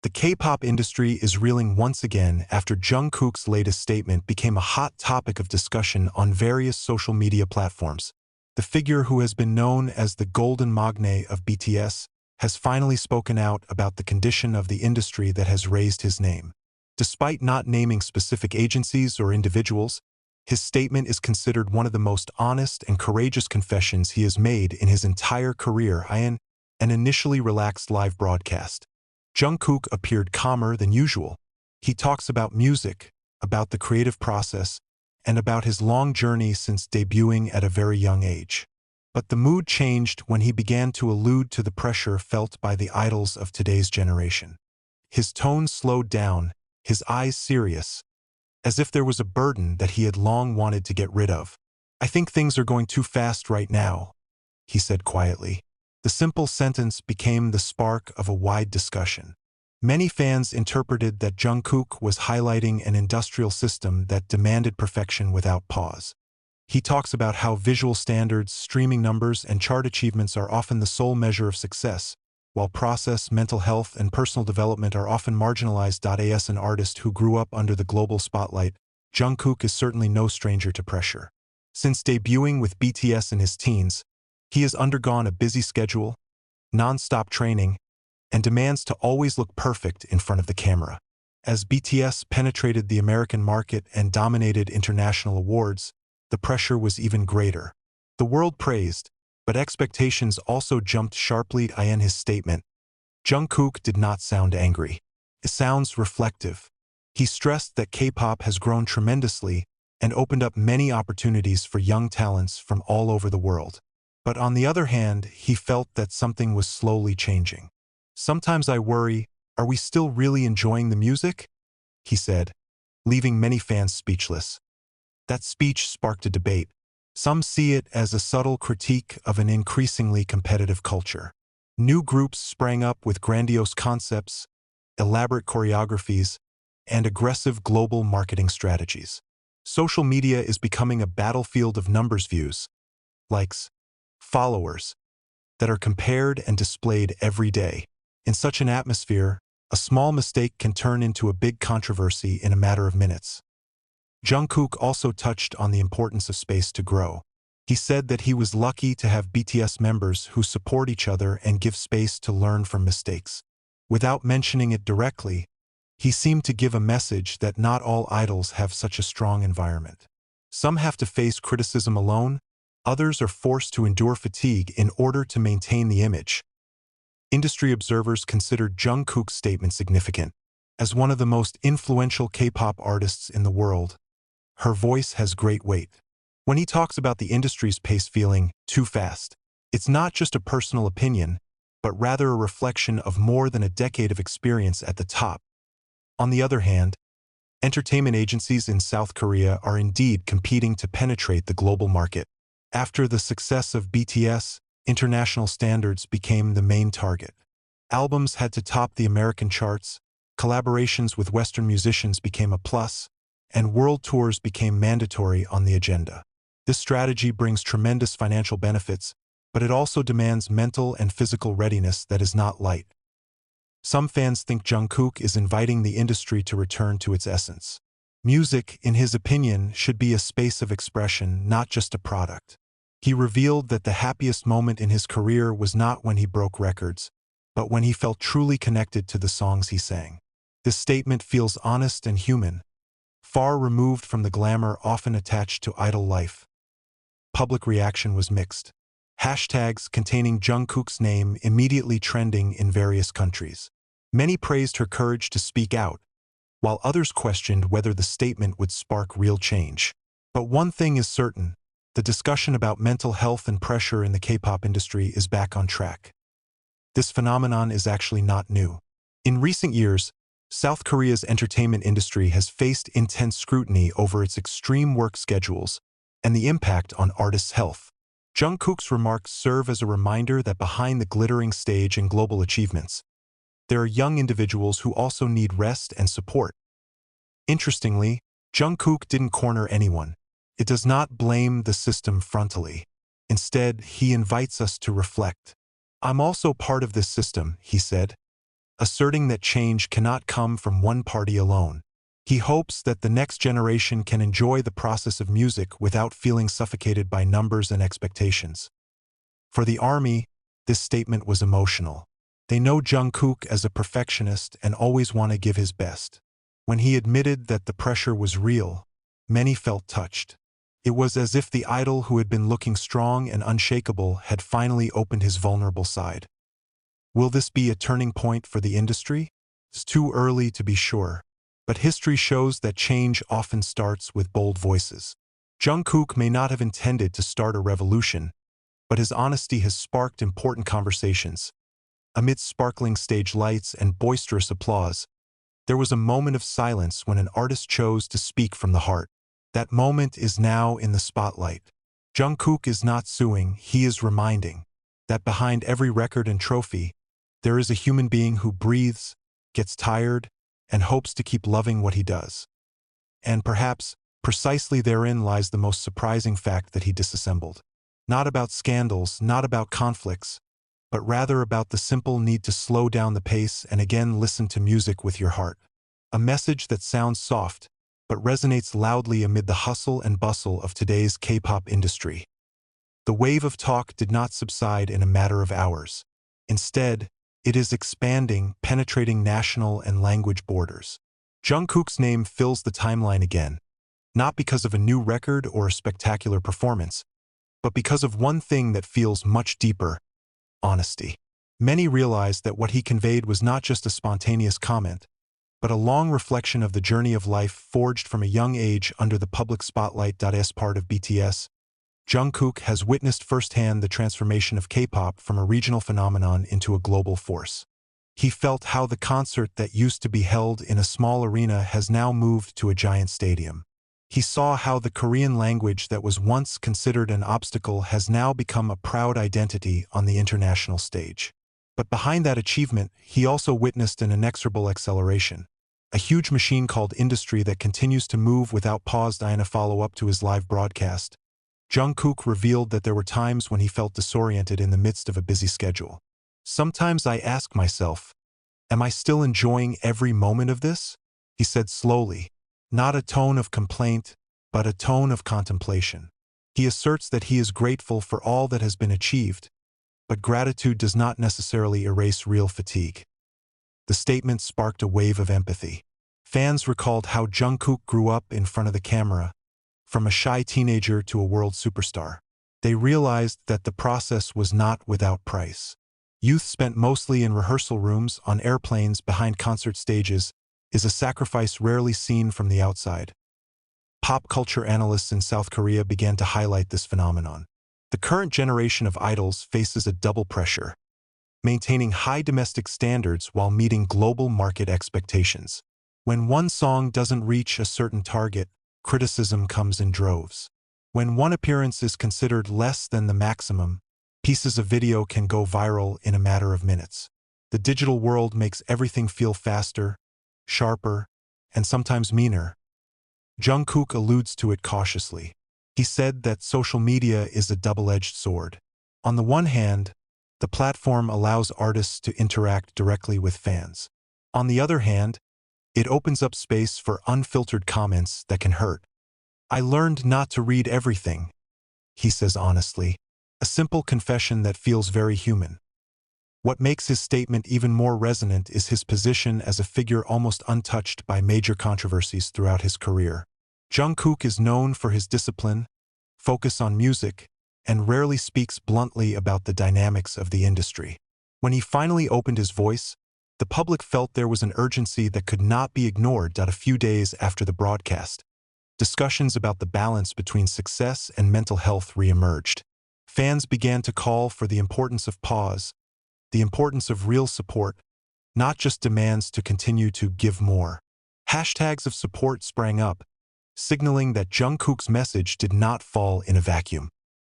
The K-pop industry is reeling once again after Jungkook's latest statement became a hot topic of discussion on various social media platforms. The figure who has been known as the Golden Magne of BTS has finally spoken out about the condition of the industry that has raised his name. Despite not naming specific agencies or individuals, his statement is considered one of the most honest and courageous confessions he has made in his entire career in an initially relaxed live broadcast. Jungkook appeared calmer than usual. He talks about music, about the creative process, and about his long journey since debuting at a very young age. But the mood changed when he began to allude to the pressure felt by the idols of today's generation. His tone slowed down, his eyes serious, as if there was a burden that he had long wanted to get rid of. "I think things are going too fast right now," he said quietly. The simple sentence became the spark of a wide discussion. Many fans interpreted that Jungkook was highlighting an industrial system that demanded perfection without pause. He talks about how visual standards, streaming numbers, and chart achievements are often the sole measure of success, while process, mental health, and personal development are often marginalized. As an artist who grew up under the global spotlight, Jungkook is certainly no stranger to pressure. Since debuting with BTS in his teens, he has undergone a busy schedule, non-stop training, and demands to always look perfect in front of the camera. As BTS penetrated the American market and dominated international awards, the pressure was even greater. The world praised, but expectations also jumped sharply. In his statement, Jungkook did not sound angry. It sounds reflective. He stressed that K-pop has grown tremendously and opened up many opportunities for young talents from all over the world. But on the other hand, he felt that something was slowly changing. "Sometimes I worry, are we still really enjoying the music?" he said, leaving many fans speechless. That speech sparked a debate. Some see it as a subtle critique of an increasingly competitive culture. New groups sprang up with grandiose concepts, elaborate choreographies, and aggressive global marketing strategies. Social media is becoming a battlefield of numbers, views, likes, followers, that are compared and displayed every day. In such an atmosphere, a small mistake can turn into a big controversy in a matter of minutes. Jungkook also touched on the importance of space to grow. He said that he was lucky to have BTS members who support each other and give space to learn from mistakes. Without mentioning it directly, he seemed to give a message that not all idols have such a strong environment. Some have to face criticism alone, others are forced to endure fatigue in order to maintain the image. Industry observers considered Jungkook's statement significant. As one of the most influential K-pop artists in the world, her voice has great weight. When he talks about the industry's pace feeling too fast, it's not just a personal opinion, but rather a reflection of more than a decade of experience at the top. On the other hand, entertainment agencies in South Korea are indeed competing to penetrate the global market. After the success of BTS, international standards became the main target. Albums had to top the American charts, collaborations with Western musicians became a plus, and world tours became mandatory on the agenda. This strategy brings tremendous financial benefits, but it also demands mental and physical readiness that is not light. Some fans think Jungkook is inviting the industry to return to its essence. Music, in his opinion, should be a space of expression, not just a product. He revealed that the happiest moment in his career was not when he broke records, but when he felt truly connected to the songs he sang. This statement feels honest and human, far removed from the glamour often attached to idol life. Public reaction was mixed. Hashtags containing Jungkook's name immediately trending in various countries. Many praised her courage to speak out, while others questioned whether the statement would spark real change. But one thing is certain, the discussion about mental health and pressure in the K-pop industry is back on track. This phenomenon is actually not new. In recent years, South Korea's entertainment industry has faced intense scrutiny over its extreme work schedules and the impact on artists' health. Jungkook's remarks serve as a reminder that behind the glittering stage and global achievements, there are young individuals who also need rest and support. Interestingly, Jungkook didn't corner anyone. It does not blame the system frontally. Instead, he invites us to reflect. "I'm also part of this system," he said. asserting that change cannot come from one party alone. He hopes that the next generation can enjoy the process of music without feeling suffocated by numbers and expectations. For the army, this statement was emotional. They know Jungkook as a perfectionist and always want to give his best. When he admitted that the pressure was real, many felt touched. It was as if the idol who had been looking strong and unshakable had finally opened his vulnerable side. Will this be a turning point for the industry? It's too early to be sure, but history shows that change often starts with bold voices. Jungkook may not have intended to start a revolution, but his honesty has sparked important conversations. Amidst sparkling stage lights and boisterous applause, there was a moment of silence when an artist chose to speak from the heart. That moment is now in the spotlight. Jungkook is not suing, he is reminding that behind every record and trophy, there is a human being who breathes, gets tired, and hopes to keep loving what he does. And perhaps, precisely therein lies the most surprising fact that he disassembled. Not about scandals, not about conflicts, but rather about the simple need to slow down the pace and again listen to music with your heart. A message that sounds soft, but resonates loudly amid the hustle and bustle of today's K-pop industry. The wave of talk did not subside in a matter of hours. Instead, it is expanding, penetrating national and language borders. Jungkook's name fills the timeline again, not because of a new record or a spectacular performance, but because of one thing that feels much deeper: honesty. Many realized that what he conveyed was not just a spontaneous comment, but a long reflection of the journey of life forged from a young age under the public spotlight. As part of BTS, Jungkook has witnessed firsthand the transformation of K-pop from a regional phenomenon into a global force. He felt how the concert that used to be held in a small arena has now moved to a giant stadium. He saw how the Korean language that was once considered an obstacle has now become a proud identity on the international stage. But behind that achievement, he also witnessed an inexorable acceleration. A huge machine called industry that continues to move without pause. In a follow-up to his live broadcast, Jungkook revealed that there were times when he felt disoriented in the midst of a busy schedule. "Sometimes I ask myself, am I still enjoying every moment of this?" he said slowly, not a tone of complaint, but a tone of contemplation. He asserts that he is grateful for all that has been achieved, but gratitude does not necessarily erase real fatigue. The statement sparked a wave of empathy. Fans recalled how Jungkook grew up in front of the camera, from a shy teenager to a world superstar. They realized that the process was not without price. Youth spent mostly in rehearsal rooms, on airplanes, behind concert stages, is a sacrifice rarely seen from the outside. Pop culture analysts in South Korea began to highlight this phenomenon. The current generation of idols faces a double pressure: maintaining high domestic standards while meeting global market expectations. When one song doesn't reach a certain target, criticism comes in droves. When one appearance is considered less than the maximum, pieces of video can go viral in a matter of minutes. The digital world makes everything feel faster, sharper, and sometimes meaner. Jungkook alludes to it cautiously. He said that social media is a double-edged sword. On the one hand, the platform allows artists to interact directly with fans. On the other hand, it opens up space for unfiltered comments that can hurt. "I learned not to read everything," he says honestly, a simple confession that feels very human. What makes his statement even more resonant is his position as a figure almost untouched by major controversies throughout his career. Jungkook is known for his discipline, focus on music, and rarely speaks bluntly about the dynamics of the industry. When he finally opened his voice, the public felt there was an urgency that could not be ignored. A few days after the broadcast, discussions about the balance between success and mental health re-emerged. Fans began to call for the importance of pause, the importance of real support, not just demands to continue to give more. Hashtags of support sprang up, signaling that Jungkook's message did not fall in a vacuum.